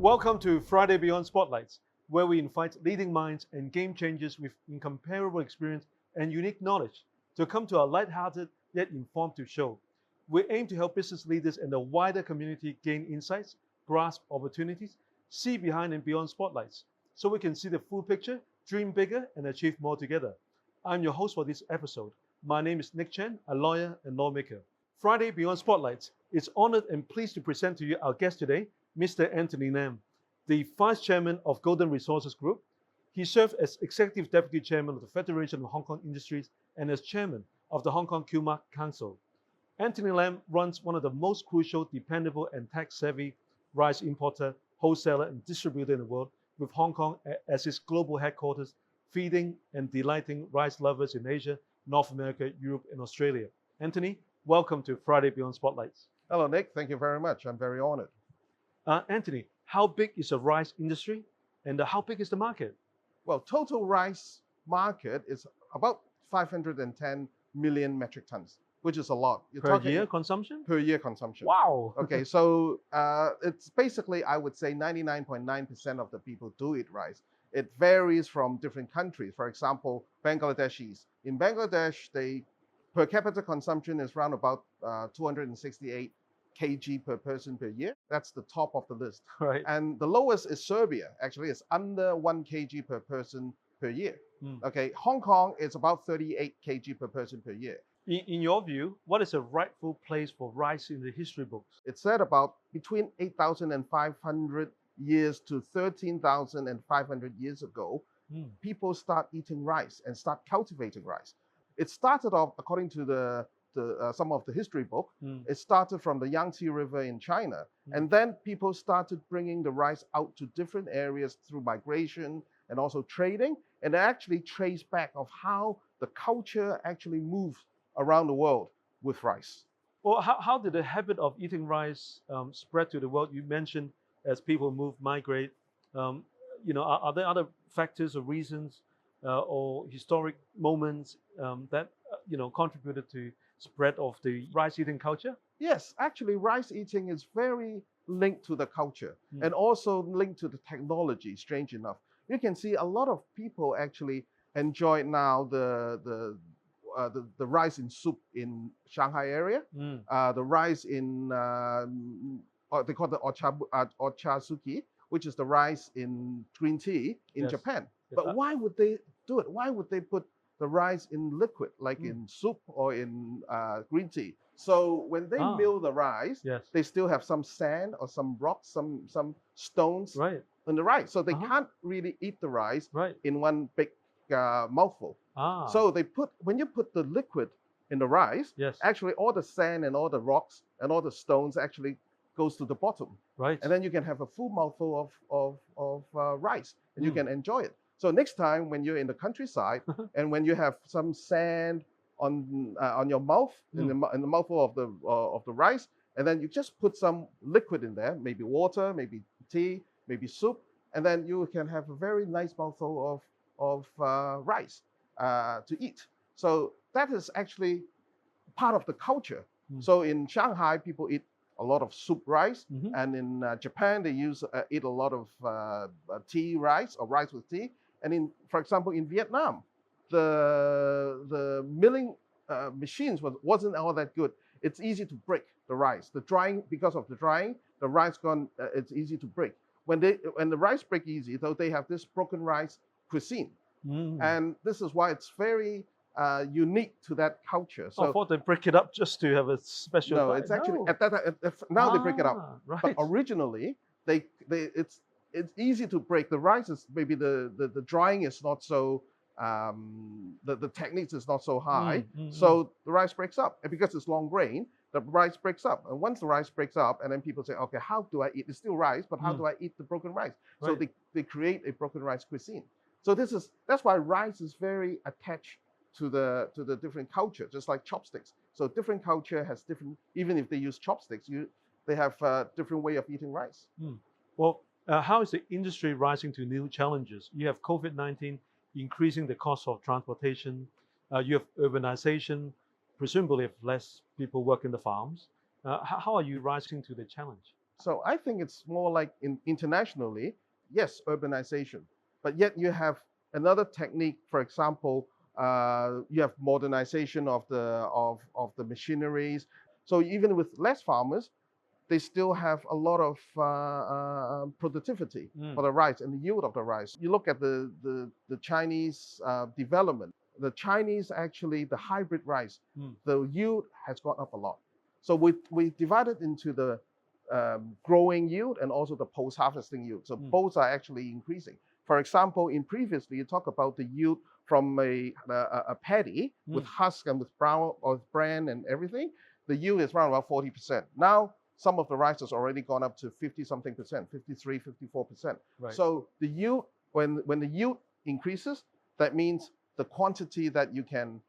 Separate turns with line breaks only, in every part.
Welcome to Friday Beyond Spotlights, where we invite leading minds and game changers with incomparable experience and unique knowledge to come to our lighthearted yet informative show. We aim to help business leaders and the wider community gain insights, grasp opportunities, see behind and beyond spotlights, so we can see the full picture, dream bigger, and achieve more together. I'm your host for this episode. My name is Nick Chan, a lawyer and lawmaker. Friday Beyond Spotlights is honored and pleased to present to you our guest today, Mr. Anthony Lam, the Vice Chairman of Golden Resources Group. He served as Executive Deputy Chairman of the Federation of Hong Kong Industries and as Chairman of the Hong Kong QMark Council. Anthony Lam runs one of the most crucial, dependable, and tax-savvy rice importer, wholesaler, and distributor in the world, with Hong Kong as its global headquarters, feeding and delighting rice lovers in Asia, North America, Europe, and Australia. Anthony, welcome to Friday Beyond Spotlights.
Hello, Nick. Thank you very much. I'm very honored.
Anthony, how big is the rice industry and how big is the market?
Well, total rice market is about 510 million metric tons, which is a lot.
Per year consumption?
Per year consumption.
Wow.
Okay, so it's basically, I would say 99.9% of the people do eat rice. It varies from different countries. For example, Bangladeshis. In Bangladesh, per capita consumption is around about 268 kg per person per year. That's the top of the list.
Right.
And the lowest is Serbia. Actually, it's under 1 kg per person per year. Okay, Hong Kong is about 38 kg per person per year.
In your view, what is a rightful place for rice in the history books?
It's said about between 8,500 years to 13,500 years ago, people start eating rice and start cultivating rice. It started off, according to some of the history book, it started from the Yangtze River in China. And then people started bringing the rice out to different areas through migration and also trading. And they actually trace back of how the culture actually moved around the world with rice.
Well, how did the habit of eating rice spread to the world? You mentioned as people move, migrate. Are there other factors or reasons or historic moments that contributed to spread of the rice eating culture?
Yes, actually rice eating is very linked to the culture and also linked to the technology, strange enough. You can see a lot of people actually enjoy now the rice in soup in Shanghai area, the rice in, they call it ochazuki, which is the rice in green tea in Japan. But why would they do it? Why would they put the rice in liquid, like in soup or in green tea? So when they mill the rice, they still have some sand or some rocks, some stones in the rice. So they can't really eat the rice in one big mouthful. So when you put the liquid in the rice, actually all the sand and all the rocks and all the stones actually goes to the bottom. And then you can have a full mouthful of rice and you can enjoy it. So next time when you're in the countryside and when you have some sand on your mouth, in the mouthful of the rice, and then you just put some liquid in there, maybe water, maybe tea, maybe soup, and then you can have a very nice mouthful of rice to eat. So that is actually part of the culture. So in Shanghai, people eat a lot of soup rice, and in Japan they eat a lot of tea rice or rice with tea. And for example, in Vietnam, the milling machines wasn't all that good. It's easy to break the rice. The drying, because of the drying, the rice it's easy to break. When the rice break easy, though, they have this broken rice cuisine, and this is why it's very unique to that culture.
So I thought they break it up just to have a special.
No, it's actually at that now they break it up. But originally, it's easy to break. The rice is maybe the drying is not so the techniques is not so high, so the rice breaks up. And because it's long grain, the rice breaks up. And once the rice breaks up, and then people say, okay, how do I eat? It's still rice, but how do I eat the broken rice? So they create a broken rice cuisine. So that's why rice is very attached to the different culture, just like chopsticks. So different culture has different, even if they use chopsticks, they have a different way of eating rice.
Well, how is the industry rising to new challenges? You have COVID-19 increasing the cost of transportation. You have urbanization, presumably if less people work in the farms. How are you rising to the challenge?
So I think it's more like internationally, yes, urbanization, but yet you have another technique. For example, you have modernization of the machineries. So even with less farmers, they still have a lot of productivity for the rice and the yield of the rice. You look at the Chinese development. The Chinese actually, the hybrid rice, the yield has gone up a lot. So we divided into the growing yield and also the post-harvesting yield. So both are actually increasing. For example, in previously, you talk about the yield from a paddy with husk and with brown or bran and everything. The yield is around about 40%. Now, some of the rice has already gone up to 50-something percent, 53, 54%.
Right.
So the yield, when the yield increases, that means the quantity that you can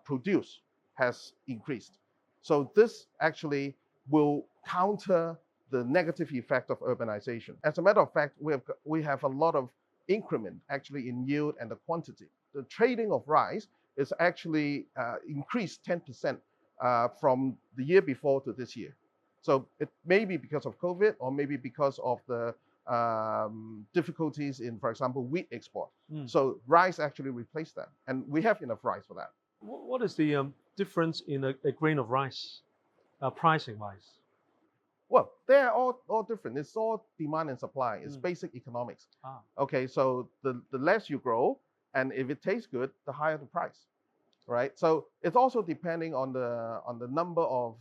produce has increased. So this actually will counter the negative effect of urbanization. As a matter of fact, we have a lot of increment actually in yield and the quantity. The trading of rice is actually increased 10% from the year before to this year. So it may be because of COVID or maybe because of the difficulties in, for example, wheat export. So rice actually replaced that. And we have enough rice for that.
What is the difference in a grain of rice, pricing-wise?
Well, they're all different. It's all demand and supply. It's basic economics. Okay, so the less you grow, and if it tastes good, the higher the price, right? So it's also depending on the number of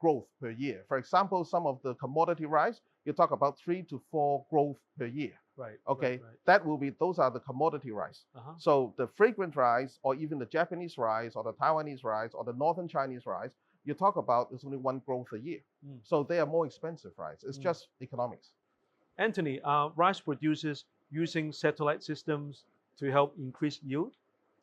growth per year. For example, some of the commodity rice, you talk about 3 to 4 growth per year.
Right.
Okay,
right.
that will be, those are the commodity rice. So the fragrant rice, or even the Japanese rice, or the Taiwanese rice, or the northern Chinese rice, you talk about there's only 1 growth a year. So they are more expensive rice. It's just economics.
Anthony, are rice producers using satellite systems to help increase yield?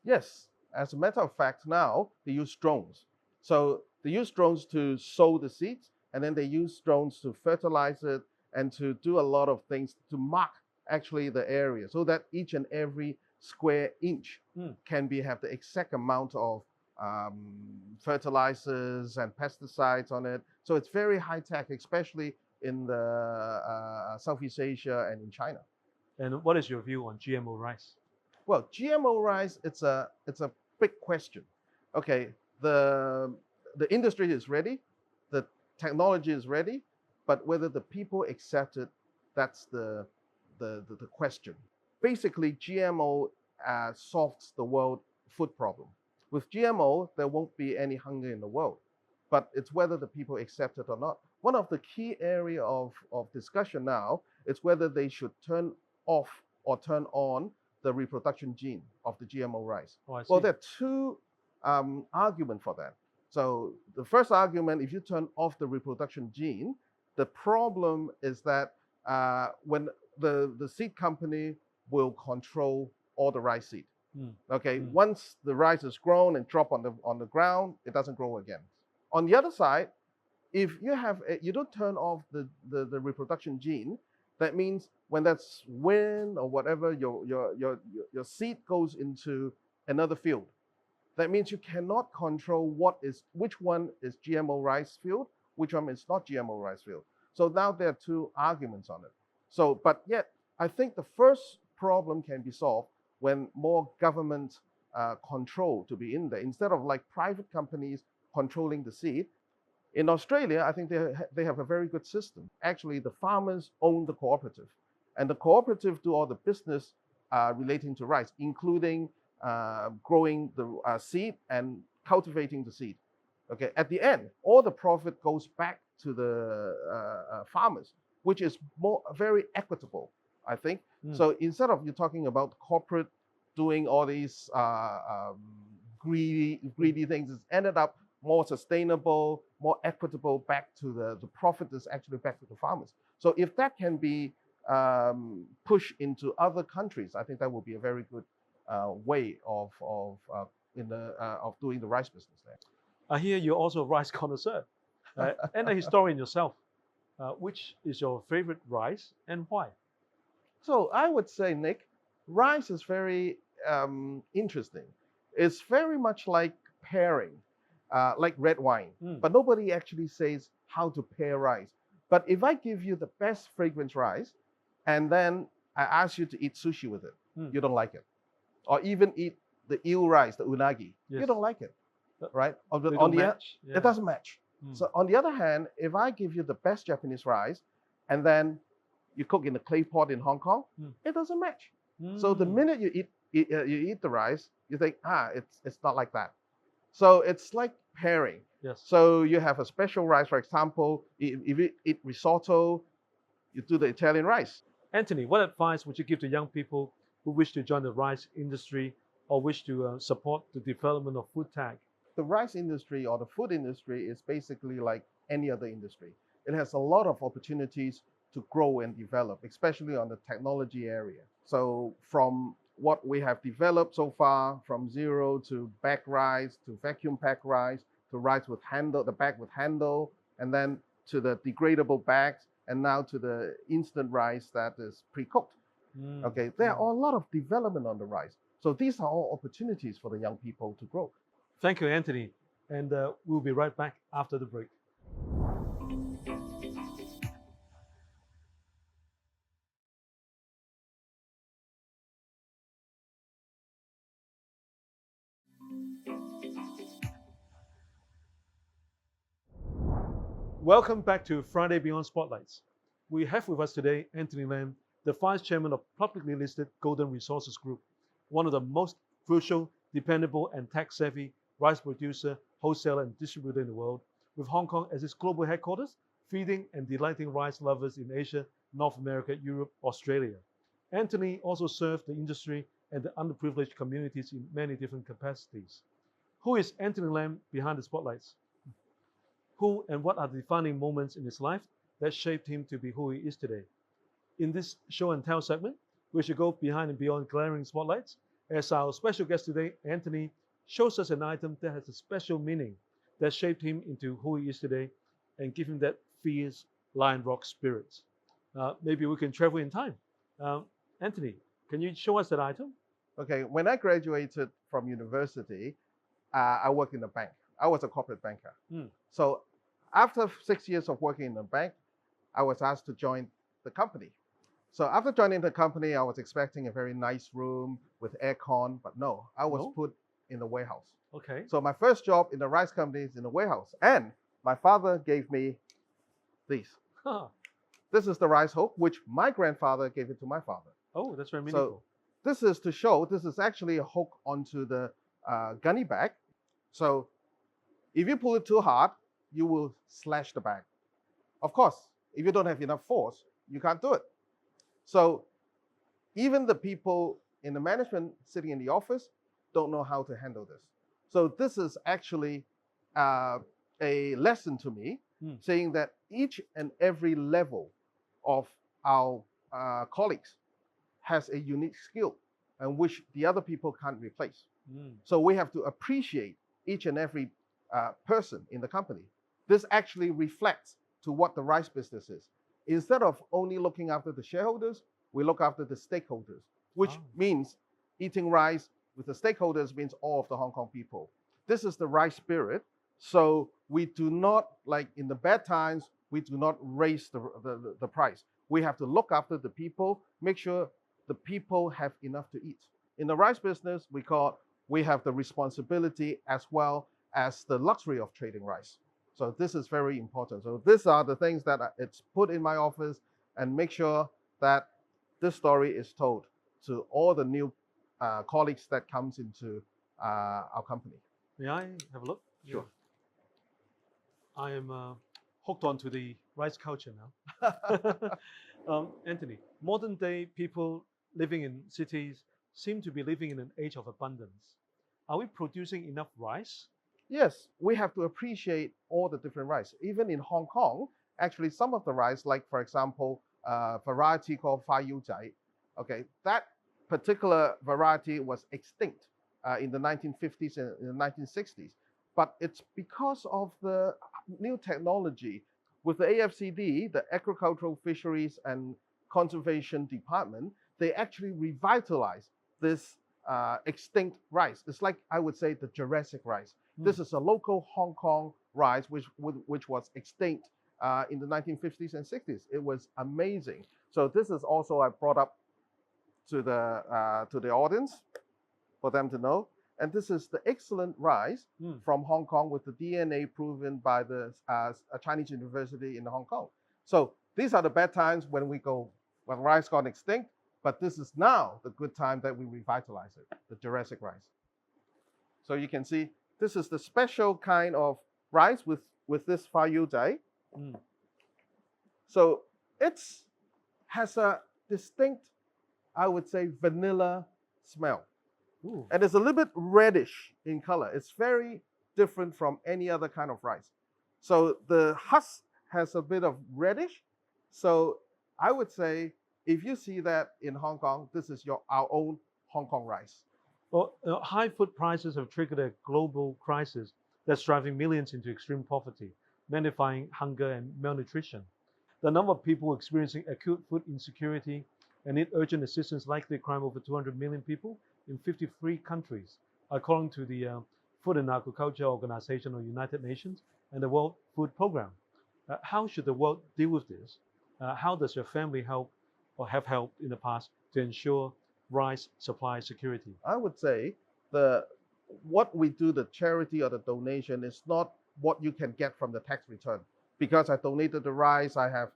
Yes, as a matter of fact, now they use drones. So they use drones to sow the seeds, and then they use drones to fertilize it and to do a lot of things to mark actually the area so that each and every square inch can have the exact amount of fertilizers and pesticides on it. So it's very high tech, especially in the Southeast Asia and in China.
And what is your view on GMO rice?
Well, GMO rice, it's a big question. Okay, the industry is ready, the technology is ready, but whether the people accept it, that's the question. Basically, GMO solves the world food problem. With GMO, there won't be any hunger in the world, but it's whether the people accept it or not. One of the key area of discussion now is whether they should turn off or turn on the reproduction gene of the GMO rice. Well, there are two arguments for that. So the first argument, if you turn off the reproduction gene, the problem is that when the seed company will control all the rice seed. Okay, once the rice is grown and drop on the ground, it doesn't grow again. On the other side, if you don't turn off the reproduction gene, that means when that's wind or whatever, your seed goes into another field. That means you cannot control which one is GMO rice field, which one is not GMO rice field. So now there are two arguments on it. So, but yet, I think the first problem can be solved when more government control to be in there, instead of like private companies controlling the seed. In Australia, I think they have a very good system. Actually, the farmers own the cooperative, and the cooperative do all the business relating to rice, including growing the seed and cultivating the seed. Okay, at the end, all the profit goes back to the farmers, which is very equitable, I think. So instead of you talking about corporate doing all these greedy things, it's ended up more sustainable, more equitable, back to the profit is actually back to the farmers. So if that can be pushed into other countries, I think that would be a very good way of doing the rice business there.
I hear you're also a rice connoisseur and a historian yourself. Which is your favorite rice and why?
So I would say, Nick, rice is very interesting. It's very much like pairing. like red wine. But nobody actually says how to pair rice. But if I give you the best fragrance rice, and then I ask you to eat sushi with it, you don't like it. Or even eat the eel rice, the unagi, you don't like it, right? It doesn't match. So on the other hand, if I give you the best Japanese rice, and then you cook in a clay pot in Hong Kong, it doesn't match. So the minute you eat the rice, you think, it's not like that. So it's like pairing.
Yes.
So you have a special rice, for example, if you eat risotto, you do the Italian rice.
Anthony, what advice would you give to young people who wish to join the rice industry or wish to support the development of food tech?
The rice industry or the food industry is basically like any other industry. It has a lot of opportunities to grow and develop, especially on the technology area. So from what we have developed so far, from zero to bag rice, to vacuum pack rice, to rice with handle, the bag with handle, and then to the degradable bags, and now to the instant rice that is pre-cooked. Okay, there are a lot of development on the rice. So these are all opportunities for the young people to grow.
Thank you, Anthony. And we'll be right back after the break. Welcome back to Friday Beyond Spotlights. We have with us today Anthony Lam, the Vice Chairman of publicly listed Golden Resources Group, one of the most crucial, dependable, and tech-savvy rice producer, wholesaler, and distributor in the world, with Hong Kong as its global headquarters, feeding and delighting rice lovers in Asia, North America, Europe, Australia. Anthony also served the industry and the underprivileged communities in many different capacities. Who is Anthony Lam behind the spotlights? Who and what are the defining moments in his life that shaped him to be who he is today? In this show and tell segment, we should go behind and beyond glaring spotlights, as our special guest today, Anthony, shows us an item that has a special meaning that shaped him into who he is today and give him that fierce lion rock spirit. Maybe we can travel in time. Anthony, can you show us that item?
Okay, when I graduated from university, I worked in a bank. I was a corporate banker. So after 6 years of working in a bank, I was asked to join the company. So after joining the company, I was expecting a very nice room with aircon, but no, I was put in the warehouse.
Okay.
So my first job in the rice company is in the warehouse. And my father gave me these. This is the rice hook, which my grandfather gave it to my father.
Oh, that's very meaningful.
So this is to show, this is actually a hook onto the gunny bag. So if you pull it too hard, you will slash the bag. Of course, if you don't have enough force, you can't do it. So even the people in the management sitting in the office don't know how to handle this. So this is actually a lesson to me, saying that each and every level of our colleagues has a unique skill and which the other people can't replace. So we have to appreciate each and every person in the company. This actually reflects to what the rice business is. Instead of only looking after the shareholders, we look after the stakeholders, which means eating rice with the stakeholders means all of the Hong Kong people. This is the rice spirit. So we do not, like in the bad times, we do not raise the price. We have to look after the people, make sure the people have enough to eat. In the rice business, we have the responsibility as well as the luxury of trading rice. So this is very important. So these are the things that it's put in my office and make sure that this story is told to all the new colleagues that comes into our company.
May I have a look?
Sure.
I am hooked onto the rice culture now. Anthony, modern day people living in cities seem to be living in an age of abundance. Are we producing enough rice?
Yes, we have to appreciate all the different rice. Even in Hong Kong, actually some of the rice, like for example, variety called Yiu Tsai, okay, that particular variety was extinct in the 1950s and in the 1960s. But it's because of the new technology with the AFCD, the Agricultural Fisheries and Conservation Department, they actually revitalized this extinct rice. It's like, I would say, the Jurassic rice. This is a local Hong Kong rice which was extinct in the 1950s and 60s. It was amazing. So this is also I brought up to the audience for them to know. And this is the excellent rice from Hong Kong with the DNA proven by the a Chinese university in Hong Kong. So these are the bad times when rice got extinct, but this is now the good time that we revitalize it, the Jurassic rice. So you can see this is the special kind of rice with this Yiu Tsai. So it has a distinct, I would say, vanilla smell. Ooh. And it's a little bit reddish in color. It's very different from any other kind of rice. So the husk has a bit of reddish. So I would say if you see that in Hong Kong, this is our own Hong Kong rice.
Well, high food prices have triggered a global crisis that's driving millions into extreme poverty, magnifying hunger and malnutrition. The number of people experiencing acute food insecurity and need urgent assistance likely climb over 200 million people in 53 countries, according to the Food and Agriculture Organization of United Nations and the World Food Programme. How should the world deal with this? How does your family help or have helped in the past to ensure rice supply security?
I would say what we do, the charity or the donation, is not what you can get from the tax return. Because I donated the rice, I have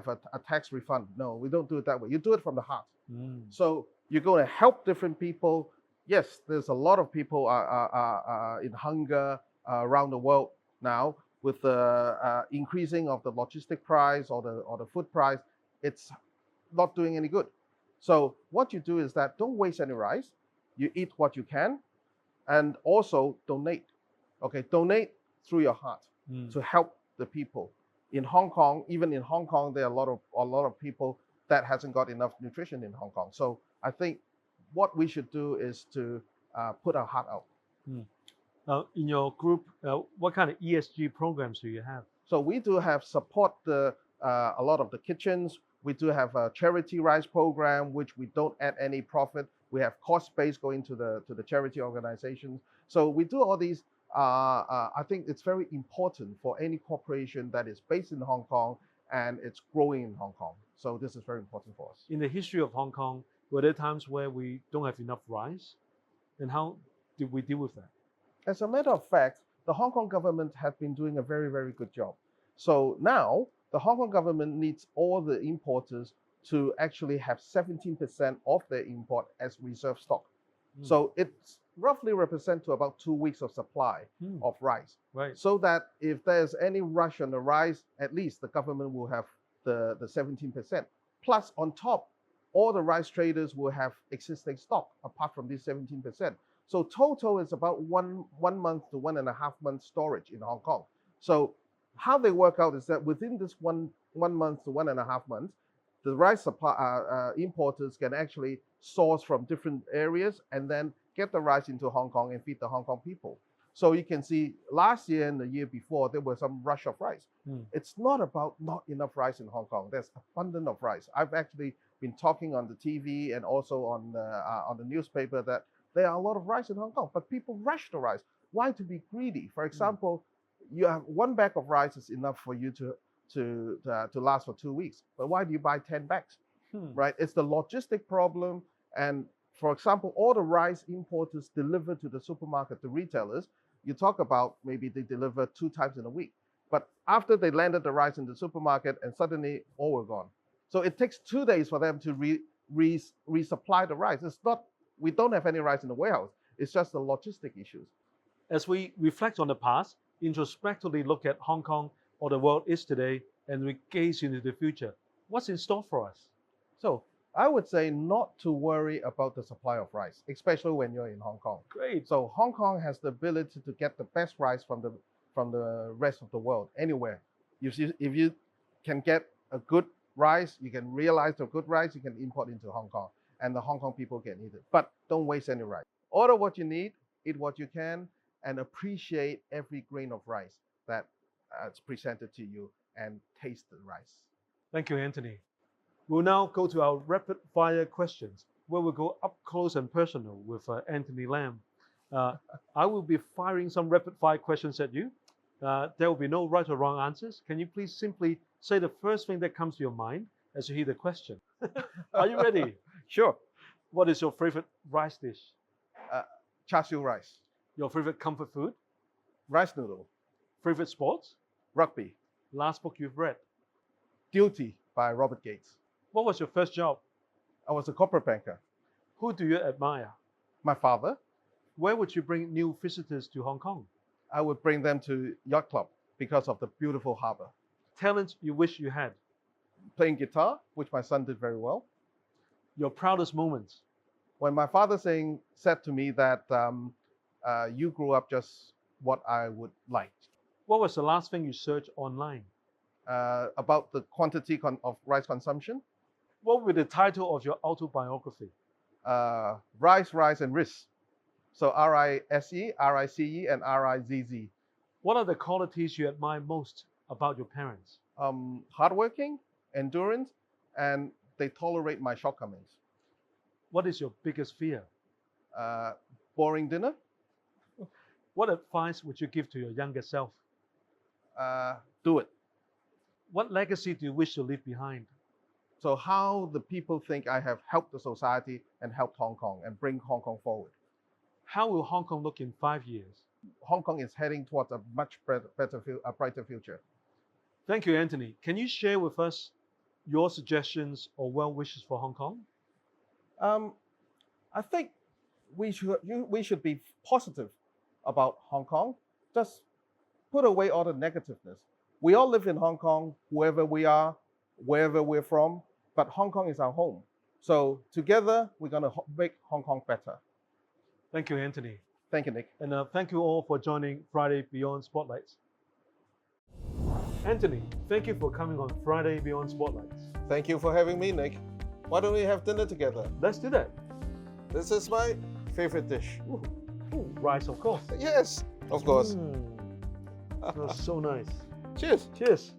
a tax refund. No, we don't do it that way. You do it from the heart. So you're going to help different people. Yes, there's a lot of people in hunger around the world now with the increasing of the logistic price or the food price. It's not doing any good. So what you do is that don't waste any rice. You eat what you can, and also donate. Okay, donate through your heart to help the people. In Hong Kong, even in Hong Kong, there are a lot of people that hasn't got enough nutrition in Hong Kong. So I think what we should do is to put our heart out.
In your group, what kind of ESG programs do you have?
So we do have support a lot of the kitchens. We do have a charity rice program, which we don't add any profit. We have cost base going to the charity organizations. So we do all these. I think it's very important for any corporation that is based in Hong Kong and it's growing in Hong Kong. So this is very important for us.
In the history of Hong Kong, were there times where we don't have enough rice? And how did we deal with that?
As a matter of fact, the Hong Kong government has been doing a very, very good job. So now the Hong Kong government needs all the importers to actually have 17% of their import as reserve stock. So it's roughly represent to about 2 weeks of supply of rice.
Right.
So that if there's any rush on the rice, at least the government will have the 17%. Plus on top, all the rice traders will have existing stock apart from this 17%. So total is about one month to 1.5 months storage in Hong Kong. So how they work out is that within this one month to 1.5 months, the rice supply importers can actually source from different areas and then get the rice into Hong Kong and feed the Hong Kong people. So you can see last year and the year before, there was some rush of rice. It's not about not enough rice in Hong Kong. There's abundance of rice. I've actually been talking on the TV and also on the newspaper that there are a lot of rice in Hong Kong, but people rush the rice. Why to be greedy? For example, you have 1 bag of rice is enough for you to last for 2 weeks. But why do you buy 10 bags? Right? It's the logistic problem. And for example, all the rice importers deliver to the supermarket, the retailers, you talk about maybe they deliver 2 times in a week. But after they landed the rice in the supermarket and suddenly all were gone. So it takes 2 days for them to resupply the rice. It's not, we don't have any rice in the warehouse. It's just the logistic issues.
As we reflect on the past, introspectively look at Hong Kong or the world is today, and we gaze into the future, what's in store for us?
So I would say not to worry about the supply of rice, especially when you're in Hong Kong.
Great.
So Hong Kong has the ability to get the best rice from the rest of the world, anywhere. If you can get a good rice, you can realize the good rice, you can import into Hong Kong, and the Hong Kong people can eat it. But don't waste any rice. Order what you need, eat what you can, and appreciate every grain of rice that is presented to you and taste the rice.
Thank you, Anthony. We'll now go to our rapid fire questions, where we'll go up close and personal with Anthony Lam. I will be firing some rapid fire questions at you. There will be no right or wrong answers. Can you please simply say the first thing that comes to your mind as you hear the question? Are you ready?
Sure.
What is your favorite rice dish?
Char siu rice,
Your favorite comfort food?
rice noodle,
Favorite sports?
rugby,
Last book you've read?
Duty by Robert Gates.
What was your first job?
I was a corporate banker.
Who do you admire?
My father,
Where would you bring new visitors to Hong Kong?
I would bring them to yacht club because of the beautiful harbor.
Talent you wish you had?
Playing guitar, which my son did very well.
Your proudest moments?
When my father said to me that you grew up just what I would like.
What was the last thing you searched online?
About the quantity of rice consumption.
What would be the title of your autobiography?
Rice, and Rice. So R-I-S-E, R-I-C-E, and R-I-Z-Z.
What are the qualities you admire most about your parents?
Hardworking, endurance, and they tolerate my shortcomings.
What is your biggest fear?
Boring dinner.
What advice would you give to your younger self?
Do it.
What legacy do you wish to leave behind?
So how the people think I have helped the society and helped Hong Kong and bring Hong Kong forward.
How will Hong Kong look in 5 years?
Hong Kong is heading towards a much brighter future.
Thank you, Anthony. Can you share with us your suggestions or well wishes for Hong Kong?
I think we should be positive about Hong Kong. Just put away all the negativeness. We all live in Hong Kong, whoever we are, wherever we're from, but Hong Kong is our home. So together, we're going to make Hong Kong better.
Thank you, Anthony.
Thank you, Nick.
And thank you all for joining Friday Beyond Spotlights. Anthony, thank you for coming on Friday Beyond Spotlights.
Thank you for having me, Nick. Why don't we have dinner together?
Let's do that.
This is my favorite dish.
Ooh, rice, of course.
Yes, of course.
Smells so nice.
Cheers.
Cheers.